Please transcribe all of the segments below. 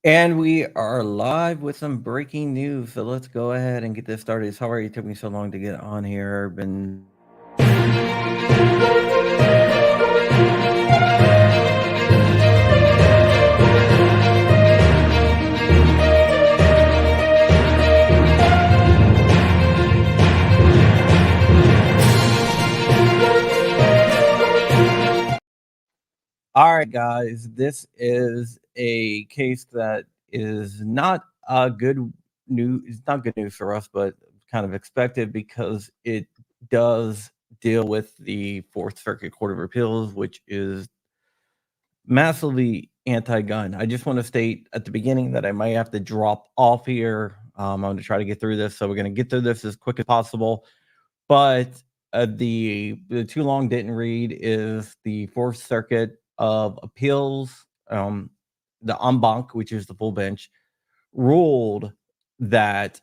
And we are live with some breaking news. So let's go ahead and get this started. Sorry it took me so long to get on here. Been all right, guys. This is a case that is not good news. It's not good news for us, but kind of expected because it does deal with the Fourth Circuit Court of Appeals, which is massively anti-gun. I just want to state at the beginning that I might have to drop off here. I'm going to try to get through this, so we're going to get through this as quick as possible. But the too long didn't read is the Fourth Circuit of Appeals, the en banc, which is the full bench, ruled that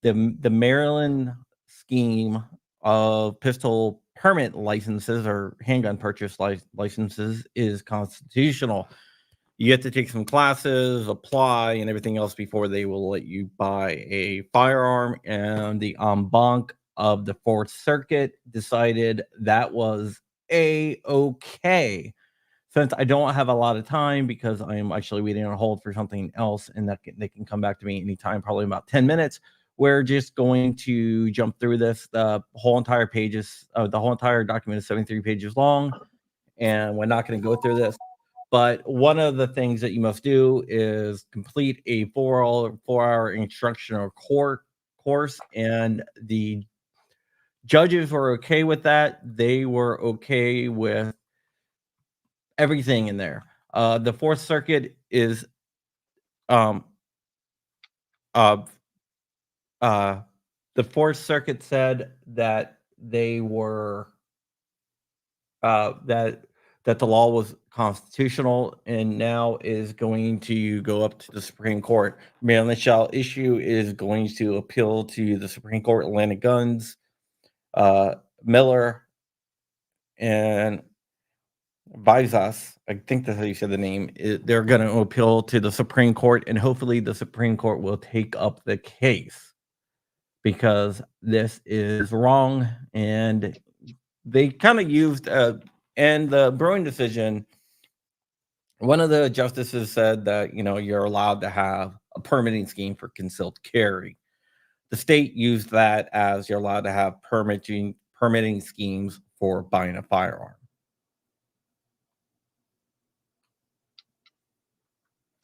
the Maryland scheme of pistol permit licenses or handgun purchase licenses is constitutional. You have to take some classes, apply, and everything else before they will let you buy a firearm. And the en banc of the Fourth Circuit decided that was a-okay. Since I don't have a lot of time because I am actually waiting on hold for something else, and they can come back to me anytime, probably about 10 minutes. We're just going to jump through this. The whole entire document is 73 pages long, and we're not going to go through this. But one of the things that you must do is complete a 4-hour instructional course, and the judges were okay with that. They were okay with everything in there. The Fourth Circuit is um uh the Fourth Circuit said that they were that the law was constitutional, and now is going to go up to the Supreme Court. Maryland shall issue is going to appeal to the Supreme Court. Atlantic Guns, Miller, and Visas, I think that's how you said the name. They're going to appeal to the Supreme Court, and hopefully the Supreme Court will take up the case because this is wrong. And they kind of used, and the Brewing decision, one of the justices said that, you're allowed to have a permitting scheme for concealed carry. The state used that as you're allowed to have permitting schemes for buying a firearm.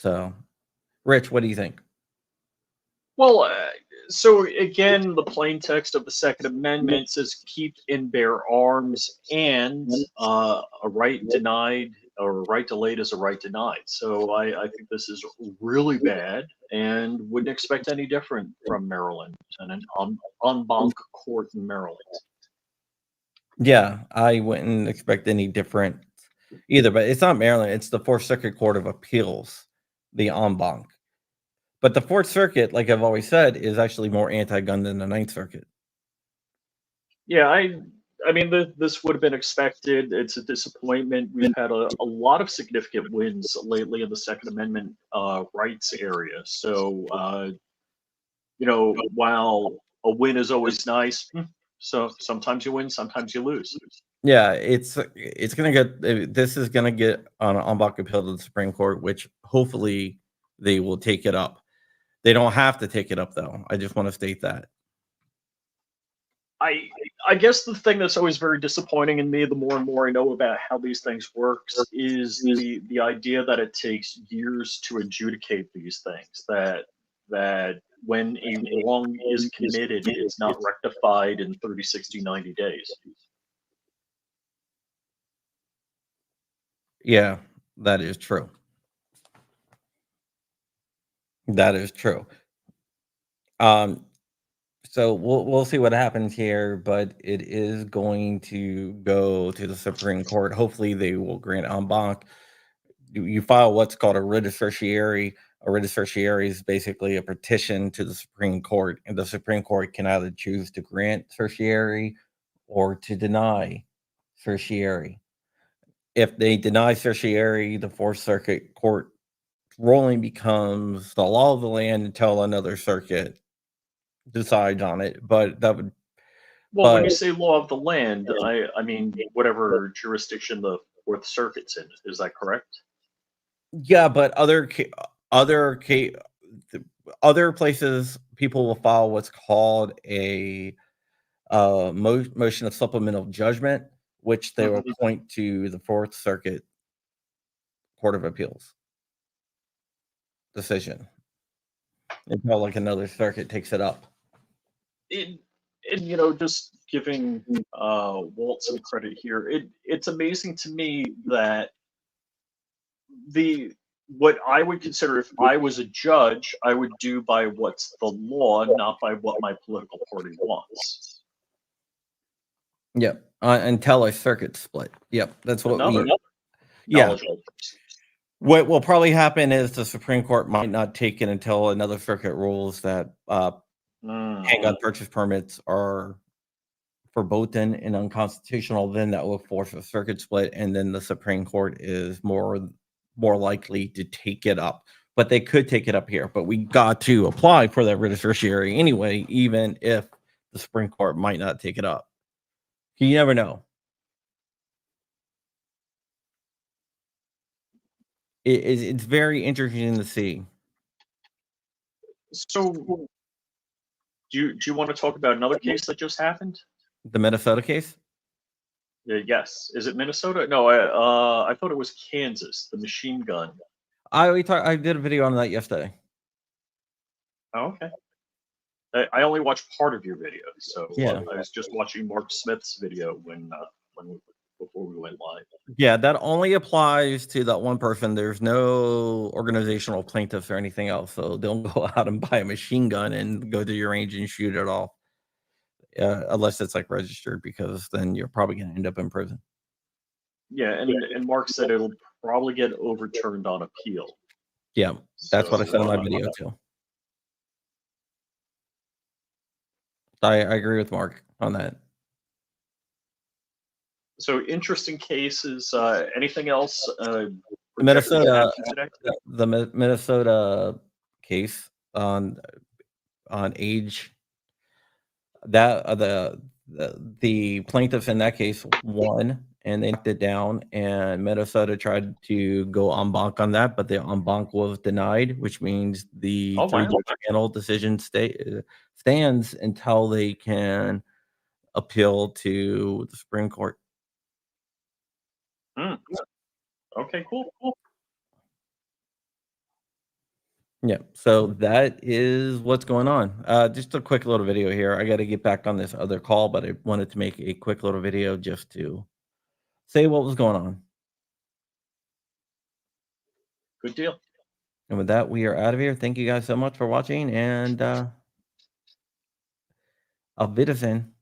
So, Rich, what do you think? Well, so again, the plain text of the Second Amendment says keep and bear arms, and a right denied or a right delayed is a right denied. So I think this is really bad and wouldn't expect any different from Maryland and an en banc court in Maryland. Yeah, I wouldn't expect any different either, but it's not Maryland. It's the Fourth Circuit Court of Appeals, the en banc. But the Fourth Circuit, like I've always said, is actually more anti-gun than the Ninth Circuit. Yeah, I mean, this would have been expected. It's a disappointment. We've had a lot of significant wins lately in the Second Amendment rights area. So, while a win is always nice, so sometimes you win, sometimes you lose. Yeah, this is gonna get on an en banc appeal to the Supreme Court, which hopefully they will take it up. They don't have to take it up, though. I just want to state that. I guess the thing that's always very disappointing in me, the more and more I know about how these things works, is the idea that it takes years to adjudicate these things. That when a wrong is committed, it's not rectified in 30, 60, 90 days. Yeah, that is true. That is true. Um, so we'll see what happens here, but it is going to go to the Supreme Court. Hopefully, they will grant en banc. You file what's called a writ of certiorari. A writ of certiorari is basically a petition to the Supreme Court, and the Supreme Court can either choose to grant certiorari or to deny certiorari. If they deny certiorari, the Fourth Circuit Court ruling becomes the law of the land until another circuit decides on it. But that would, Well, when but you say law of the land, I mean whatever jurisdiction the Fourth Circuit's in. Is that correct? yeah, but other other places people will file what's called a motion of supplemental judgment, which they will Hmm. point to the Fourth Circuit Court of Appeals decision until like another circuit takes it up. it, and just giving Walt some credit here, it's amazing to me that the what I would consider, if I was a judge, I would do by what's the law, not by what my political party wants. Yep, until a circuit split. Yep, that's what we. Another Yeah, knowledgeable person. what will probably happen is the Supreme Court might not take it until another circuit rules that Mm. handgun purchase permits are verboten and unconstitutional. Then that will force a circuit split, and then the Supreme Court is more likely to take it up. But they could take it up here. But we got to apply for that writ of certiorari anyway, even if the Supreme Court might not take it up. You never know. It's very interesting to see So, do you want to talk about another case that just happened? the Minnesota case. Yes. Is it Minnesota? No, I thought it was Kansas. The machine gun. I did a video on that yesterday. Oh, okay. I only watched part of your video, so Yeah. I was just watching Mark Smith's video when before we went live. Yeah, that only applies to that one person. There's no organizational plaintiffs or anything else. So don't go out and buy a machine gun and go to your range and shoot it off, unless it's like registered, because then you're probably going to end up in prison. Yeah, and Mark said it'll probably get overturned on appeal. Yeah, that's what I So said in my video too. I agree with Mark on that. so interesting cases. Anything else? Projected to Minnesota, happen today? the Minnesota case on age that the plaintiffs in that case won and they knocked it down, and Minnesota tried to go en banc on that, but the en banc was denied, which means the Oh three wow. panel decision stands until they can appeal to the Supreme Court. Hmm. Okay, cool. Yeah, so that is what's going on. Just a quick little video here. I got to get back on this other call, but I wanted to make a quick little video just to say what was going on. Good deal. And with that, we are out of here. Thank you guys so much for watching, and auf Wiedersehen.